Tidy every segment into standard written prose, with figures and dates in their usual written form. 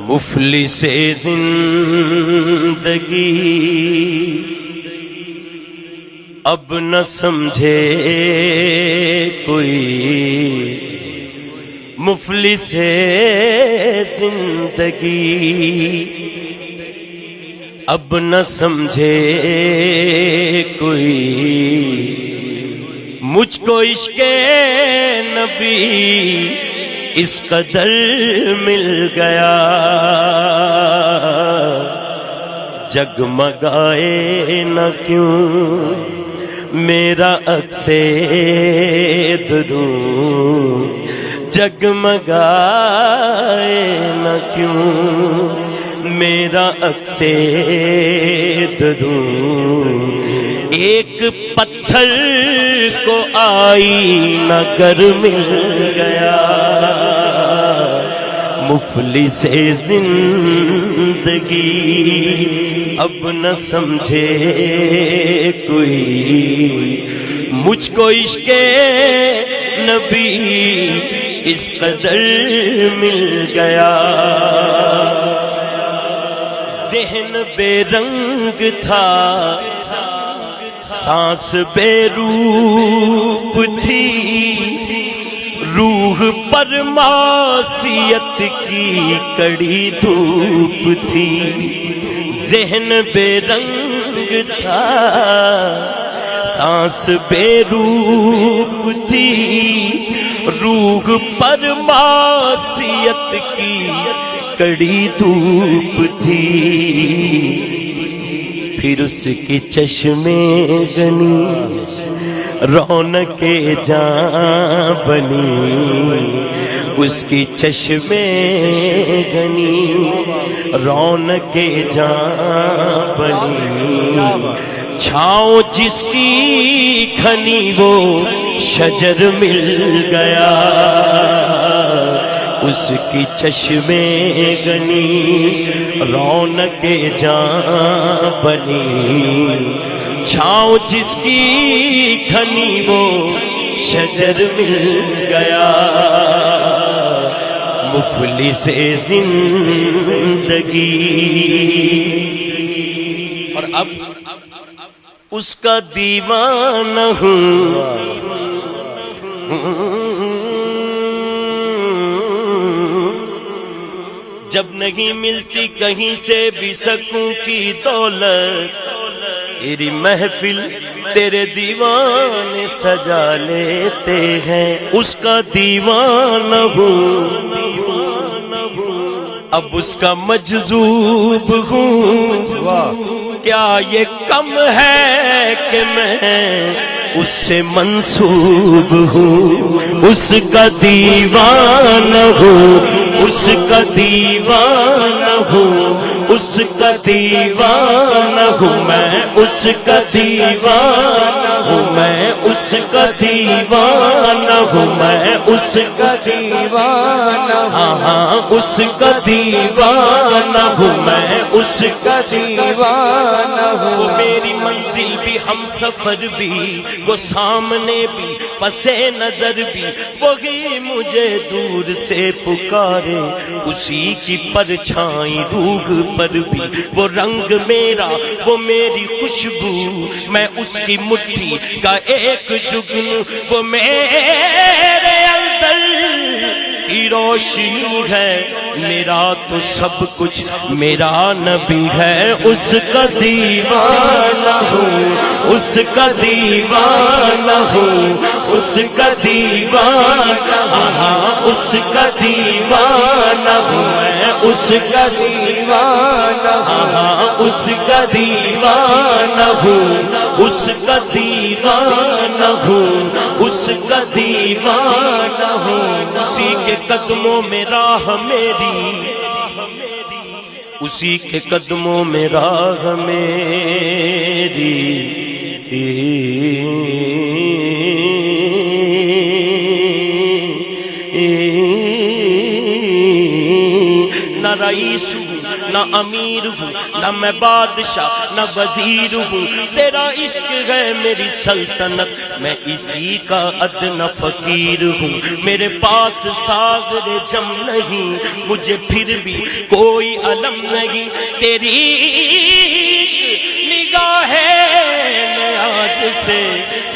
مفلس زندگی اب نہ سمجھے کوئی، مفلس زندگی اب نہ سمجھے کوئی، مجھ کو عشق نبی اس قدر مل گیا، جگمگائے نہ کیوں میرا عکس درود، جگمگائے نہ کیوں میرا عکس درود، ایک پتھر کو آئینہ گر مل گیا، مفلس زندگی اب نہ سمجھے کوئی، مجھ کو عشق نبی اس قدر مل گیا، ذہن بے رنگ تھا، سانس بے روپ تھی، روح پر معصیت کی کڑی دھوپ تھی، ذہن بے رنگ تھا، سانس بے روپ تھی، روح پر معصیت کی کڑی دھوپ تھی، پھر اس کی چشمے گنی رونق جاں بنی، اس کی چشمے گنی رونق جاں بنی، چھاؤں جس کی کھنی وہ شجر مل گیا، اس کی چشمے گنی رونق جاں بنی، چھاؤں جس کی کھنی وہ شجر مل گیا، مفلس زندگی۔ اور اب اس کا دیوانہ ہوں، جب نہیں ملتی کہیں سے بھی سکوں کی دولت، تیری محفل تیرے دیوانے سجا لیتے ہیں، اس کا دیوانہ ہوں، اب اس کا مجذوب ہوں، کیا یہ کم ہے کہ میں اس سے منسوب ہوں، اس کا دیوانہ ہوں، اس کا دیوانہ ہوں، اس کا دیوانہ ہوں میں، اس کا دیوانہ ہوں میں، اس کا دیوانہ ہوں میں، اس کا دیوانہ، ہاں ہاں اس کا دیوانہ ہوں میں، اس کا دیوانہ ہوں، وہ میری منزل بھی ہم سفر بھی، وہ سامنے بھی پس نظر بھی، وہی مجھے دور سے پکارے، اسی کی پرچھائی روح پر بھی، وہ رنگ میرا وہ میری خوشبو، میں اس کی مٹھی کا ایک جگنو، وہ میرے اندر کی روشنی ہے، میرا تو سب کچھ میرا نبی ہے، اس کا دیوانہ ہوں، اس کا دیوانہ ہوں، اس کا دیوانہ، ہاں اس کا دیوانہ ہوں میں، اس کا دیوانہ، ہاں اس کا دیوانہ ہوں، اس کا دیوانہ ہوں، اس کا دیوانہ ہوں، اسی کے قدموں میں راہ میری، اسی کے قدموں میں راہ میری، نہ رئیس نہ امیر ہوں نہ میں بادشاہ نہ وزیر ہوں، تیرا عشق ہے میری سلطنت، میں اسی کا ادنی فقیر ہوں، میرے پاس ساغر جم نہیں، مجھے پھر بھی کوئی علم نہیں، تیری نگاہ نیاز سے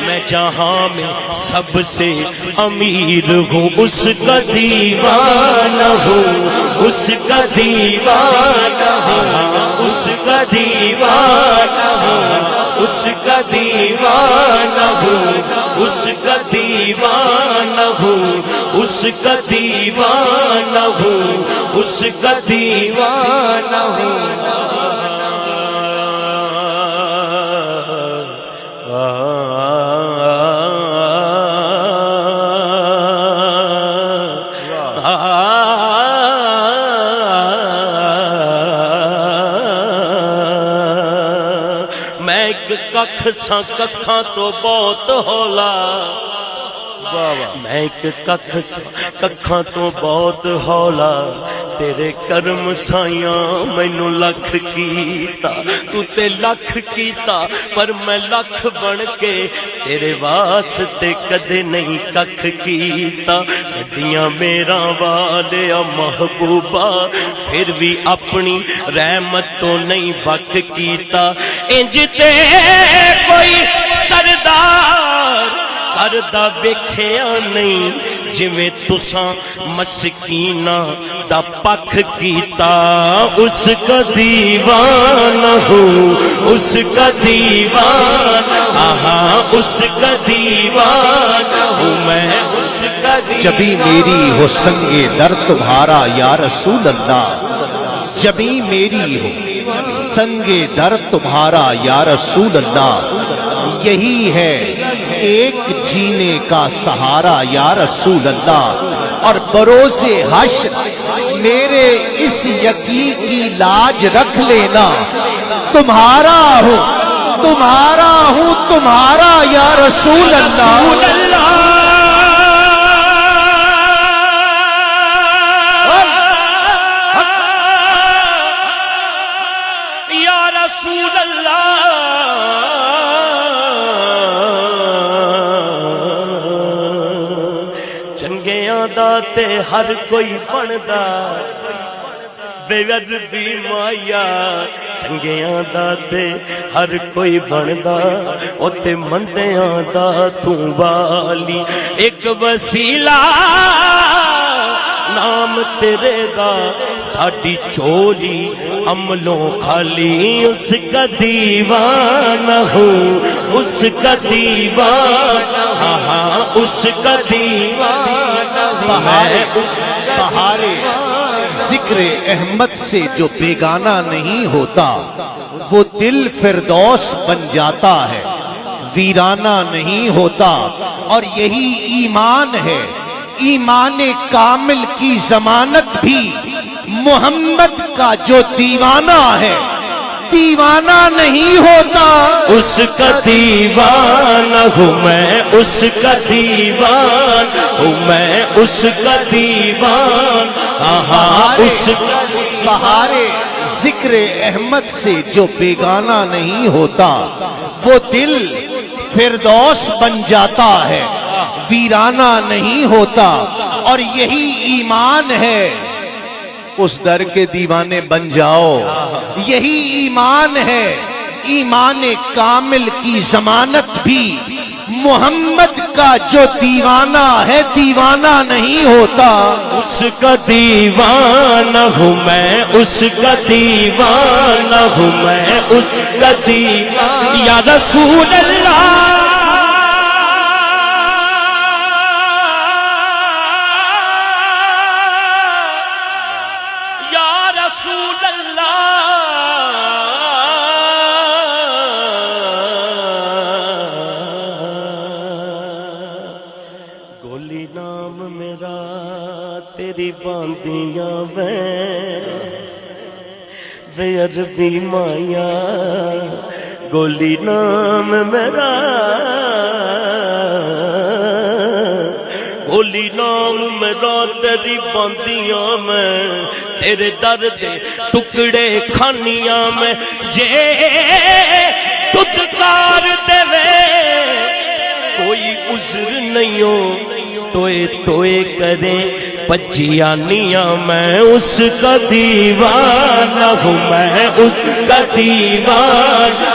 میں جہاں میں سب سے امیر ہوں، اس کا دیوانہ ہوں، اس کا دیوانہ ہوں، اس کا دیوانہ ہوں، اس کا دیوانہ ہوں، اس کا دیوانہ ہوں، اس کا دیوانہ ہوں، اس کا دیوانہ ہوں۔ ککھ ساں ککھاں تو بہت ہولا، میں ایک ککھ ساں ککھاں تو بہت ہولا، تیرے کرم سائیاں مینوں لکھ کیتا، تو تے لکھ کیتا پر میں لکھ بن کے تیرے واسطے کدے نہیں ککھ کیتا، کدیاں میرا والیا محبوبہ پھر بھی اپنی رحمت تو نہیں وکھ کیتا، انج تے کوئی سردار کردہ ویکھیا نہیں، جویں تساں مسکیناں دا پکھ کیتا، اس کا دیوانہ ہوں، اس کا دیوانہ، ہاں اس کا دیوانہ ہوں میں، اس کا دیوانہ۔ جبھی میری ہو سنگ در تمہارا یا رسول اللہ، جبھی میری ہو سنگ در تمہارا یا رسول اللہ، یہی ہے ایک جینے کا سہارا یا رسول اللہ، اور بروز حشر میرے اس یقین کی لاج رکھ لینا، تمہارا ہوں تمہارا ہوں تمہارا یا رسول اللہ۔ چنگیاں دا تے ہر کوئی بندا، بے عربی مایا چنگیاں دا تے ہر کوئی بندا، او تے مندیاں دا تو والی، ایک وسیلہ نام تیرے دا ساڈی چولی عملوں خالی، اس کا دیوانہ ہوں، اس کا دیوانہ، ہاں اس کا دیوانہ، بہار ذکر احمد سے جو بیگانہ نہیں ہوتا، وہ دل فردوس بن جاتا ہے، ویرانہ نہیں ہوتا، اور یہی ایمان ہے، ایمان کامل کی ضمانت بھی محمد کا جو دیوانہ ہے دیوانہ نہیں ہوتا، اس کا دیوانہ ہوں میں، اس کا دیوان ہوں میں، اس کا دیوان، ہاں اس کا بہار ذکر احمد سے جو بیگانہ نہیں ہوتا، وہ دل فردوس بن جاتا ہے، ویرانہ نہیں ہوتا، اور یہی ایمان ہے، اس در کے دیوانے بن جاؤ، یہی ایمان ہے، ایمان کامل کی ضمانت بھی محمد کا جو دیوانہ ہے دیوانہ نہیں ہوتا، اس کا دیوانہ ہوں میں، اس کا دیوانہ ہوں میں، اس کا دیوانہ یا رسول اللہ، گولی نام میرا تیری باندیاں بے عربی مایا، گولی نام میرا، گولی نام میرا نظراں تیری باندیاں میں تیرے در دے ٹکڑے کھانیاں میں جے تدکار دے کوئی عذر نہیں ہو توئے توئے کرے پجیانیاں میں اس کا دیوانہ ہوں میں اس کا دیوانہ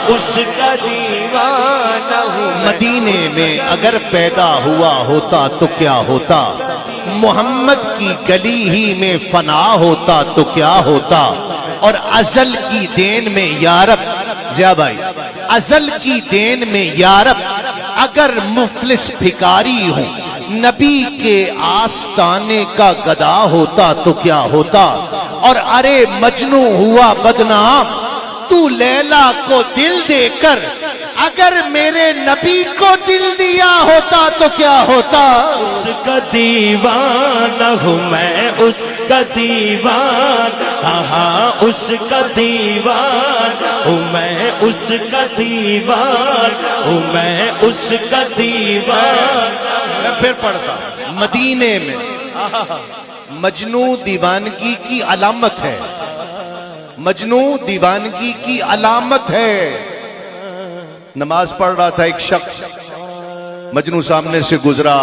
اس کا دیوانہ ہوں مدینے میں اگر پیدا ہوا ہوتا تو کیا ہوتا محمد کی گلی ہی میں فنا ہوتا تو کیا ہوتا اور ازل کی دین میں یارب ضیاء بھائی ازل کی دین میں یارب اگر مفلس بھکاری ہوں نبی کے آستانے کا گدا ہوتا تو کیا ہوتا اور ارے مجنو ہوا بدنام تو لیلا کو دل دے کر اگر میرے نبی کو دل دیا ہوتا تو کیا ہوتا اس کا دیوانہ ہوں میں اس کا دیوانہ اس کا دیوانہ ہوں میں اس کا دیوانہ ہوں میں اس کا دیوانہ میں پھر پڑھتا مدینے میں مجنو دیوانگی کی علامت ہے مجنو دیوانگی کی علامت ہے نماز پڑھ رہا تھا ایک شخص مجنو سامنے سے گزرا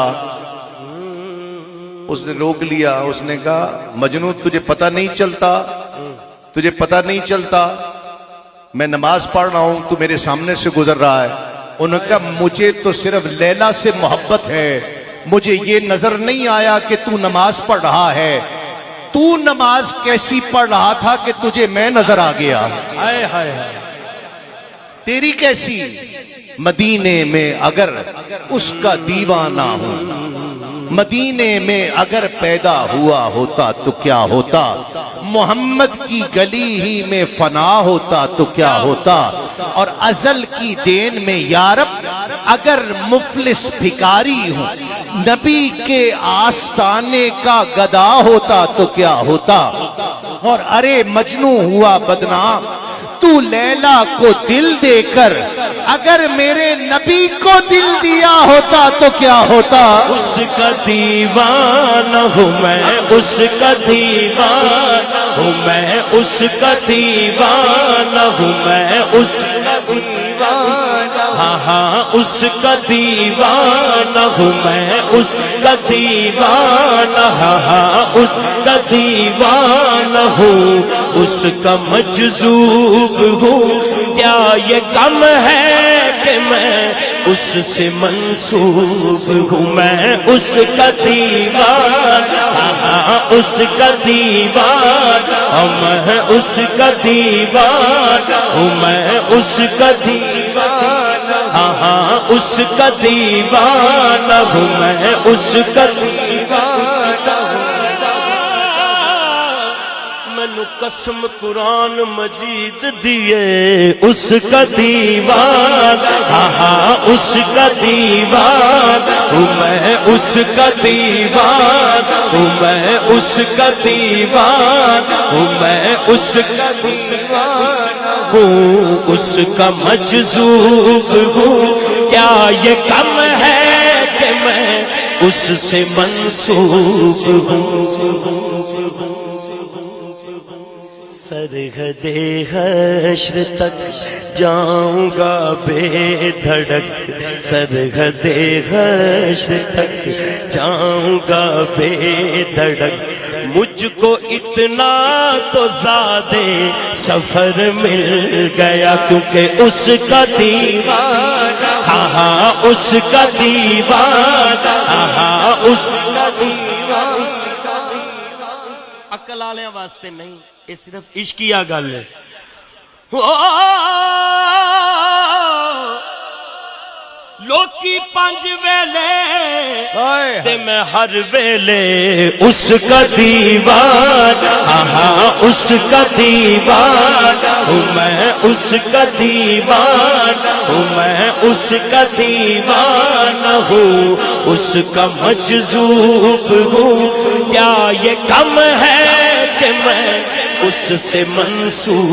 اس نے روک لیا اس نے کہا مجنو تجھے پتہ نہیں چلتا میں نماز پڑھ رہا ہوں تو میرے سامنے سے گزر رہا ہے انہوں نے کہا مجھے تو صرف لیلا سے محبت ہے مجھے یہ نظر نہیں آیا کہ تو نماز پڑھ رہا ہے تو نماز کیسی پڑھ رہا تھا کہ تجھے میں نظر آ گیا تیری کیسی مدینے میں اگر اس کا دیوانہ ہوں مدینے میں اگر پیدا ہوا ہوتا تو کیا ہوتا محمد کی گلی ہی میں فنا ہوتا تو کیا ہوتا اور ازل کی دین میں یارب اگر مفلس بھکاری ہوں نبی کے آستانے کا گدا ہوتا تو کیا ہوتا اور ارے مجنو ہوا بدنام تو لیلا کو دل دے کر اگر میرے نبی کو دل دیا ہوتا تو کیا ہوتا اس کا دیوانہ ہوں میں اس کا دیوانہ ہوں میں اس کا دیوانہ ہوں میں اس کا دیوانہ اس کا دیوانہ ہوں میں اس کا دیوانہ اس کا دیوانہ ہوں اس کا مجذوب ہوں کیا یہ کم ہے کہ میں اس سے منسوب ہوں میں اس کا دیوانہ اس کا دیوانہ میں اس کا دیوانہ ہوں میں اس کا دیوانہ اس کا دیوانہ ہوں میں اس کا دیوانہ قسم قرآن مجید دیے اس کا دیوانہ اس کا دیوانہ ہوں میں اس کا دیوانہ ہوں میں اس کا دیوانہ ہوں میں اس کا دیوانہ ہوں اس کا مجذوب ہوں کیا یہ کم ہے کہ میں اس سے منسوب ہوں سرحد حشر تک جاؤں گا بے دھڑک سرحد حشر تک جاؤں گا بے دھڑک مجھ کو اتنا تو زیادہ سفر مل گیا کیونکہ اس کا دیوانہ اس کا دیوانہ اس کا دیوانہ عقل والے واسطے نہیں یہ صرف عشقیہ گل ہے لوکی پانچ ویلے تے میں ہر ویلے اس کا دیوانہ اس کا دیوانہ ہوں میں اس کا دیوانہ ہوں میں اس کا دیوانہ ہوں اس کا مجذوب ہوں کیا یہ کم ہے کہ میں اس سے منسوب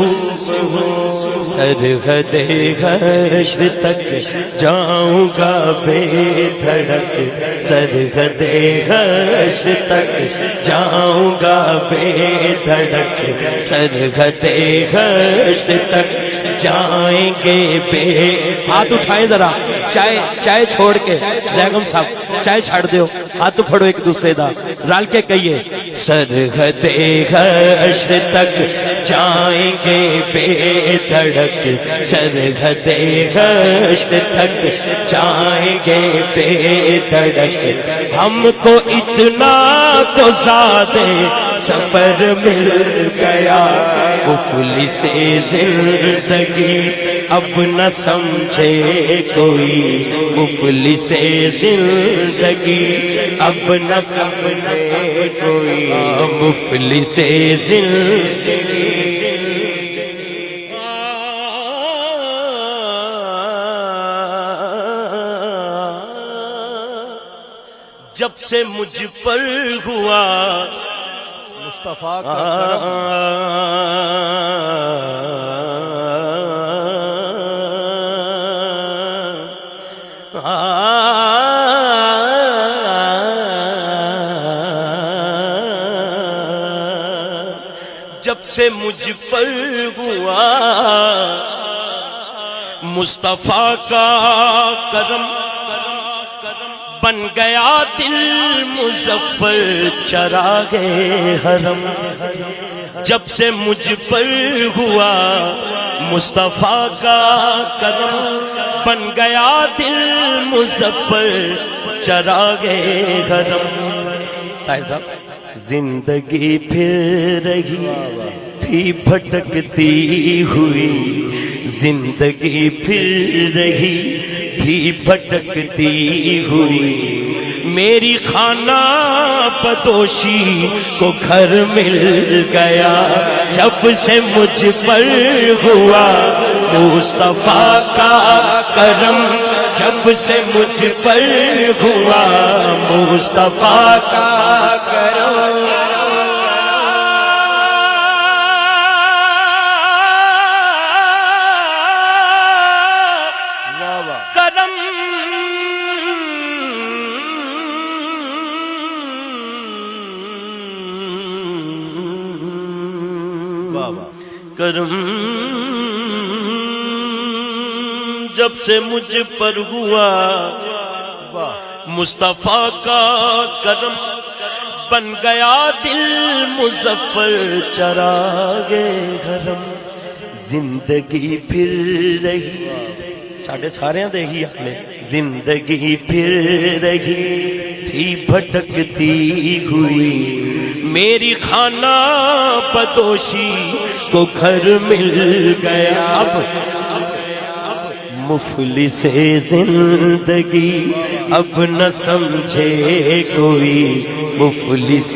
ہوں، سرحد حشر تک جاؤں گا بے دھڑک، سرحد حشر تک جاؤں گا بے دھڑک، سرحد حشر تک جائیں گے بے۔ ہاتھ اٹھائیں ذرا، چائے چھوڑ کے، زیغم صاحب چائے چھاڑ دیو، ہاتھ پھڑو ایک دوسرے دا، رل کے کہیے سرحد حشر تک جائیں گے بے دھڑک، سرحد حشر تک جائیں گے بے دھڑک، ہم کو اتنا تو زیادہ سفر مل گیا، مفلس زندگی اب نہ سمجھے کوئی، مفلس زندگی اب نہ سمجھے کوئی، مفلس زندگی۔ جب سے مجھ پر ہوا مصطفیٰ کا کرم، جب سے مجھ پر ہوا مصطفیٰ کا کرم، بن گیا دل مظفر چراغ حرم، جب سے مجھ پر ہوا مصطفیٰ کا کرم، بن گیا دل مظفر چراغ حرم۔ طاہر صاحب، زندگی پھر رہی تھی بھٹکتی ہوئی، زندگی پھر رہی تھی بھٹکتی ہوئی، میری خانہ بدوشی کو گھر مل گیا، جب سے مجھ پر ہوا مصطفیٰ کا کرم، جب سے مجھ پر ہوا مصطفیٰ کا کرم۔ کرم جب سے مجھ پر ہوا مصطفیٰ کا کرم، بن گیا دل مظفر چراغ حرم، زندگی پھر رہی ساڑھے سارے دے ہی اپنے، زندگی پھر رہی تھی بھٹکتی ہوئی، میری خانہ بدوشی کو گھر مل گیا، اب مفلس زندگی اب نہ سمجھے کوئی، مفلس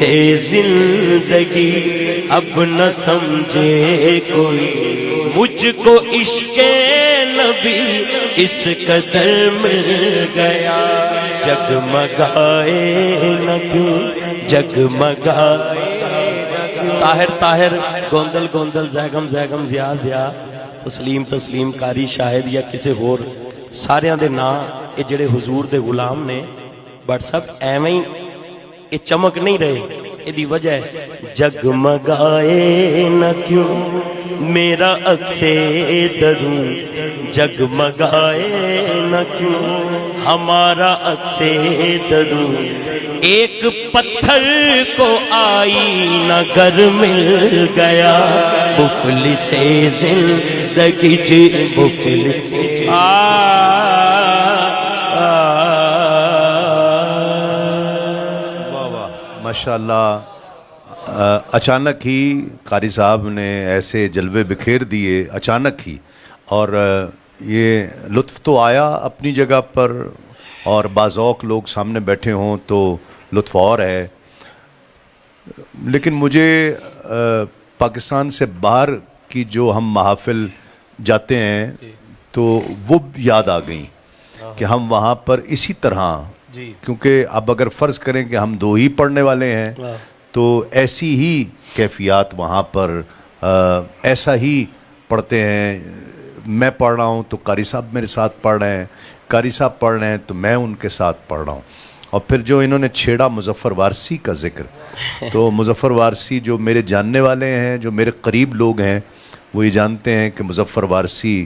زندگی اب نہ سمجھے کوئی، مجھ کو عشق نبی اس قدر مل گیا، جگمگائے نہ کیوں جگمگائے۔ طاہر گوندل گوندل، زیغم زیغم، زیا زیا، تسلیم تسلیم، کاری شاہد یا کسی ہور، ساریاں دے نا یہ جڑے حضور دے غلام نے، بٹ سب ایویں ہی یہ چمک نہیں رہے، یہ دی وجہ ہے جگمگائے نہ کیوں میرا عکس دروں، جگمگائے نہ کیوں ہمارا عکس دروں، ایک پتھر کو آئینہ گر مل گیا، مفلس زندگی جی مفلس ماشاءاللہ۔ اچانک ہی قاری صاحب نے ایسے جلوے بکھیر دیے اچانک ہی، اور یہ لطف تو آیا اپنی جگہ پر، اور باذوق لوگ سامنے بیٹھے ہوں تو لطف اور ہے، لیکن مجھے پاکستان سے باہر کی جو ہم محافل جاتے ہیں تو وہ یاد آ گئیں کہ ہم وہاں پر اسی طرح، کیونکہ اب اگر فرض کریں کہ ہم دو ہی پڑھنے والے ہیں تو ایسی ہی کیفیات وہاں پر ایسا ہی پڑھتے ہیں. میں پڑھ رہا ہوں تو قاری صاحب میرے ساتھ پڑھ رہے ہیں, قاری صاحب پڑھ رہے ہیں تو میں ان کے ساتھ پڑھ رہا ہوں. اور پھر جو انہوں نے چھیڑا مظفر وارسی کا ذکر, تو مظفر وارسی جو میرے جاننے والے ہیں, جو میرے قریب لوگ ہیں, وہ یہ جانتے ہیں کہ مظفر وارسی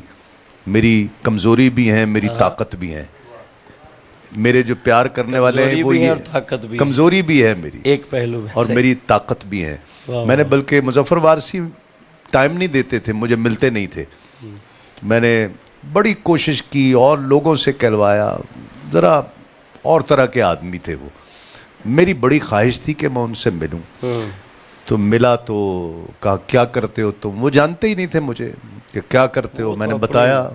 میری کمزوری بھی ہیں, میری طاقت بھی ہیں. میرے جو پیار کرنے والے ہیں وہ یہ کمزوری بھی ہے میری, ایک پہلو اور میری طاقت بھی ہے. میں نے بلکہ مظفر وارسی ٹائم نہیں دیتے تھے, مجھے ملتے نہیں تھے. میں نے بڑی کوشش کی اور لوگوں سے کہلوایا, ذرا اور طرح کے آدمی تھے وہ. میری بڑی خواہش تھی کہ میں ان سے ملوں. تو ملا تو کہا کیا کرتے ہو تم, وہ جانتے ہی نہیں تھے مجھے کہ کیا کرتے ہو. میں نے بتایا,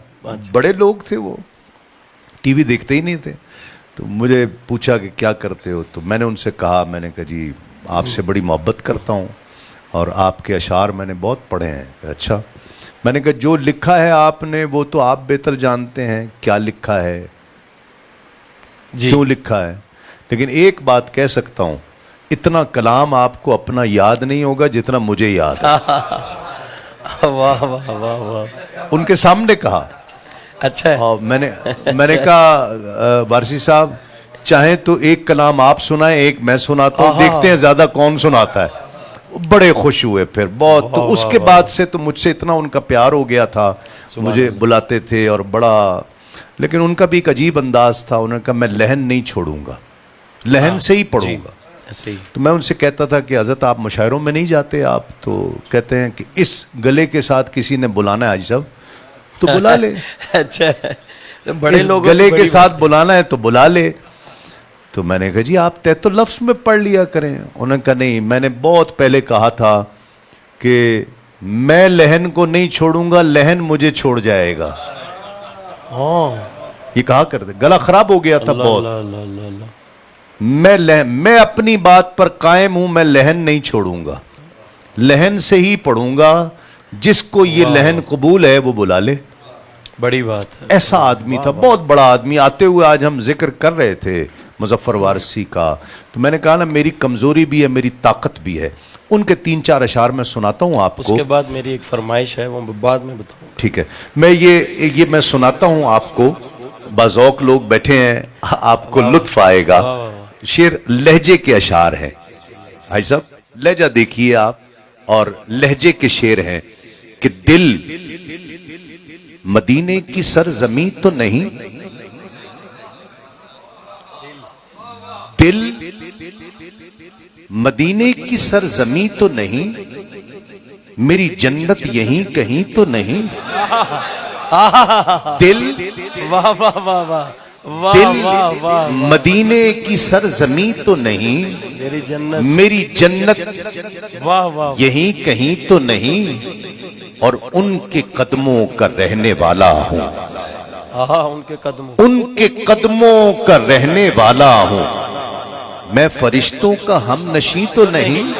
بڑے لوگ تھے وہ, ٹی وی دیکھتے ہی نہیں تھے. تو مجھے پوچھا کہ کیا کرتے ہو, تو میں نے ان سے کہا, میں نے کہا جی آپ سے بڑی محبت کرتا ہوں اور آپ کے اشعار میں نے بہت پڑھے ہیں. اچھا. میں نے کہا جو لکھا ہے آپ نے وہ تو آپ بہتر جانتے ہیں کیا لکھا ہے, کیوں لکھا ہے, لیکن ایک بات کہہ سکتا ہوں, اتنا کلام آپ کو اپنا یاد نہیں ہوگا جتنا مجھے یاد ہے. واہ واہ واہ واہ. ان کے سامنے کہا. اچھا. اور میں نے کہا وارسی صاحب چاہیں تو ایک کلام آپ سنائیں, ایک میں سناتا ہوں, دیکھتے ہیں زیادہ کون سناتا ہے. بڑے خوش ہوئے پھر بہت. تو اس کے بعد سے تو مجھ سے اتنا ان کا پیار ہو گیا تھا, مجھے بلاتے تھے اور بڑا. لیکن ان کا بھی ایک عجیب انداز تھا, انہوں نے کہا میں لہن نہیں چھوڑوں گا, لہن سے ہی پڑھوں گا. تو میں ان سے کہتا تھا کہ حضرت آپ مشاعروں میں نہیں جاتے آپ, تو کہتے ہیں کہ اس گلے کے ساتھ کسی نے بلانا ہے حاجی صاحب تو بلا لے. اچھا, بڑے لوگ گلے کے ساتھ بلانا ہے تو بلا لے. تو میں نے کہا جی آپ تحت لفظ میں پڑھ لیا کریں. انہوں نے کہا نہیں, میں نے بہت پہلے کہا تھا کہ میں لہن کو نہیں چھوڑوں گا, لہن مجھے چھوڑ جائے گا. یہ کہا کرتے, گلا خراب ہو گیا تھا بہت. میں اپنی بات پر قائم ہوں, میں لہن نہیں چھوڑوں گا, لہن سے ہی پڑھوں گا, جس کو یہ لہن قبول ہے وہ بلا لے. بڑی بات ہے. ایسا آدمی تھا, بہت بڑا آدمی. آتے ہوئے آج ہم ذکر کر رہے تھے مظفر وارسی کا, تو میں نے کہا نا میری کمزوری بھی ہے, میری طاقت بھی ہے. ان کے 3-4 اشعار میں سناتا ہوں آپ کو. اس کے بعد میری ایک فرمائش ہے, وہ بعد میں بتاؤں. ٹھیک ہے, میں یہ میں سناتا ہوں آپ کو. باذوق لوگ بیٹھے ہیں, آپ کو لطف آئے گا. شعر لہجے کے اشعار ہیں بھائی صاحب, لہجہ دیکھیے آپ, اور لہجے کے شعر ہیں کہ دل مدینے کی سرزمین تو نہیں, دل مدینے کی سرزمین تو نہیں, میری جنت یہیں کہیں تو نہیں. دل واہ واہ واہ واہ, دل مدینے کی سرزمین تو نہیں, میری جنت یہیں کہیں تو نہیں, اور ان کے قدموں کا رہنے والا ہوں. ان کے قدموں کا رہنے والا ہوں, میں فرشتوں کا ہم نشیں تو نہیں.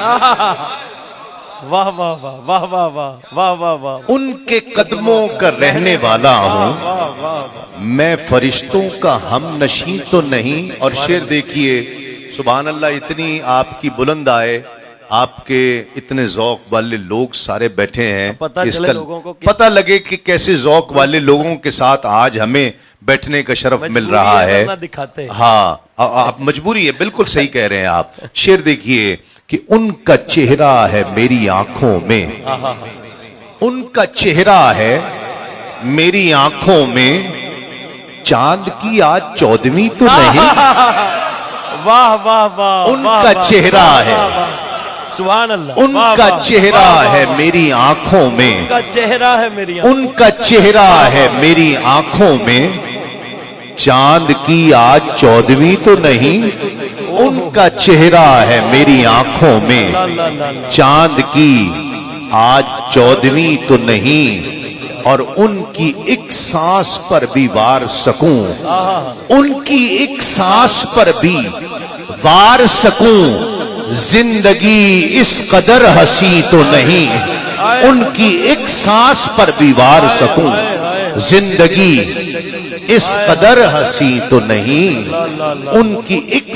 واہ واہ واہ واہ واہ واہ واہ واہ. ان کے قدموں کا رہنے والا ہوں, میں فرشتوں کا ہم نشیں تو نہیں. اور شعر دیکھیے, سبحان اللہ, اتنی آپ کی بلند آئے, آپ کے اتنے ذوق والے لوگ سارے بیٹھے ہیں, پتہ لگے کہ کیسے ذوق والے لوگوں کے ساتھ آج ہمیں بیٹھنے کا شرف مل رہا ہے. ہاں, آپ مجبوری ہے, بالکل صحیح کہہ رہے ہیں آپ. شعر دیکھیے کہ ان کا چہرہ ہے میری آنکھوں میں, ان کا چہرہ ہے میری آنکھوں میں, چاند کی آج 14ویں تو نہیں. واہ واہ واہ. ان کا چہرہ ہے, سبحان اللہ, ان کا چہرہ ہے میری آنکھوں میں, ان کا چہرہ ہے میری, ان کا چہرہ ہے میری آنکھوں میں, چاند کی آج 14ویں تو نہیں. ان کا چہرہ ہے میری آنکھوں میں, چاند کی آج 14ویں تو نہیں, اور ان کی ایک سانس پر بھی وار سکوں, ان کی ایک سانس پر بھی وار سکوں, زندگی اس قدر ہنسی تو نہیں. ان کی ایک سانس پر بھی وار سکوں, زندگی اس قدر ہنسی تو نہیں. ان کی ایک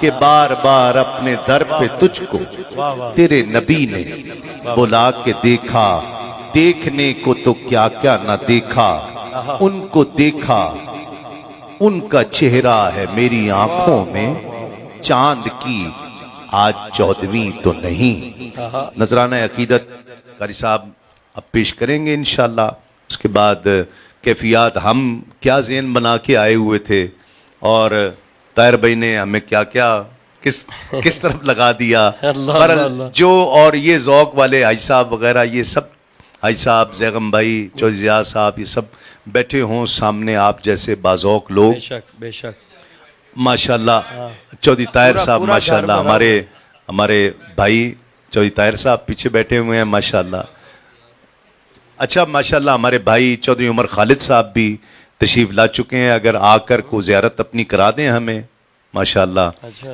کہ بار بار اپنے در پہ تجھ کو تیرے نبی نے بلا کے دیکھا، دیکھنے کو تو کیا کیا نہ دیکھا، ان کو دیکھا ان کا چہرہ ہے میری آنکھوں میں، چاند کی آج 14ویں تو نہیں۔ نذرانہ عقیدت قاری صاحب اب پیش کریں گے انشاءاللہ، اس کے بعد کیفیات ہم کیا ذہن بنا کے آئے ہوئے تھے اور طاہر بھائی نے ہمیں کیا کیا کس طرف لگا دیا، پر جو اور یہ ذوق والے حاجی صاحب وغیرہ، یہ سب حاجی صاحب، زیغم بھائی، چودھری ضیاء صاحب، یہ سب بیٹھے ہوں سامنے آپ جیسے باذوق لوگ، بے شک بے شک، ماشاءاللہ چودھری طاہر صاحب ماشاءاللہ ہمارے بھائی چودھری طاہر صاحب پیچھے بیٹھے ہوئے ہیں ماشاءاللہ۔ اچھا ماشاءاللہ ہمارے بھائی چودھری عمر خالد صاحب بھی تشریف لا چکے ہیں، اگر آ کر کو زیارت اپنی کرا دیں ہمیں ماشاءاللہ۔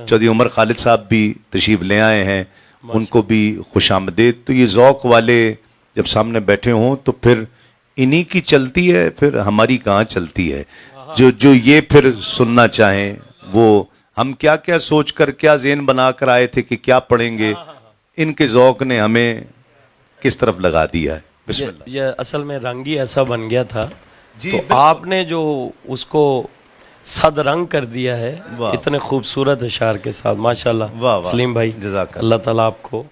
چودھری عمر خالد صاحب بھی تشریف لے آئے ہیں، ان کو بھی خوش آمدید۔ تو یہ ذوق والے جب سامنے بیٹھے ہوں تو پھر انہی کی چلتی ہے، پھر ہماری کہاں چلتی ہے۔ جو یہ پھر سننا چاہیں، وہ ہم کیا کیا سوچ کر کیا ذہن بنا کر آئے تھے کہ کیا پڑھیں گے، ان کے ذوق نے ہمیں کس طرف لگا دیا ہے۔ بسم اللہ۔ یہ اصل میں رنگ ہی ایسا بن گیا تھا، تو آپ نے جو اس کو صد رنگ کر دیا ہے اتنے خوبصورت اشعار کے ساتھ، ماشاءاللہ۔ سلیم بھائی، جزاک اللہ۔ اللہ تعالیٰ آپ کو